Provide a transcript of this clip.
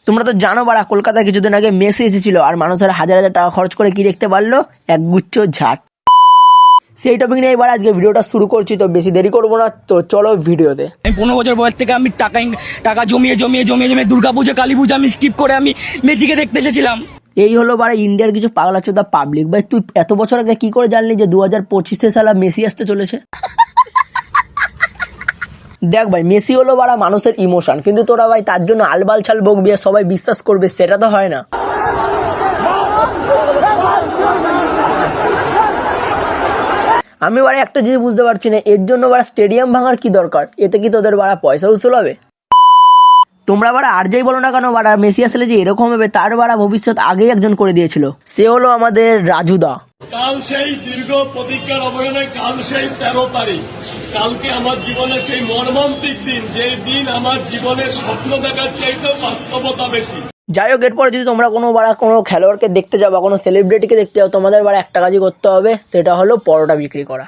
তোমরা তো জানো বাড়া, কলকাতায় কিছুদিন আগে মেসি এসেছিল আর মানুষের হাজার হাজার টাকা খরচ করে কি দেখতে পারলো? এক গুচ্ছ ঝাট। সেই টপিক নিয়ে এবার আজকে ভিডিওটা শুরু করছি, তো বেশি দেরি করবো না, তো চলো ভিডিওতে। আমি 15 বছর বয়স থেকে আমি টাকা জমিয়ে দুর্গাপূজা কালী পূজা আমি স্কিপ করে আমি মেসিকে দেখতে এসেছিলাম। এই হলো বাড়া ইন্ডিয়ার কিছু পাগলাচোদা পাবলিক। ভাই তুই এত বছর আগে কি করে জানলি যে 2025 সালে মেসি আসতে চলেছে? দেখ ভাই, মেসি হলো বাড়া মানুষের ইমোশন, কিন্তু তোরা ভাই তার জন্য আলবাল ছাল বকবি আর সবাই বিশ্বাস করবে, সেটা তো হয় না। আমি বাড়া একটা জিনিস বুঝতে পারছি না, এর জন্য বাড়া স্টেডিয়াম ভাঙার কি দরকার? এতে কি তোদের বাড়া পয়সা উসুল হবে? তোমরা বাড়া আর যাই বলো না কেন, বাড়া মেসি আসলে যে এরকম হবে তার বাড়া ভবিষ্যৎ আগেই একজন করে দিয়েছিল। সে হলো আমাদের রাজুদা। কাল সেই দীর্ঘ প্রতিজ্ঞার অবহেলায় কাল সেই 13 তারিখ, কালকে আমার জীবনের সেই মর্মান্তিক দিন, যে দিন আমার জীবনের স্বপ্ন দেখার চাইতেও বাস্তবতা বেশি। যাই হোক, এরপরে যদি তোমরা কোনো খেলোয়াড়কে দেখতে যাও বা কোনো সেলিব্রিটিকে দেখতে যাও, তোমাদের বাড়া একটা কাজই করতে হবে, সেটা হলো পরোটা বিক্রি করা।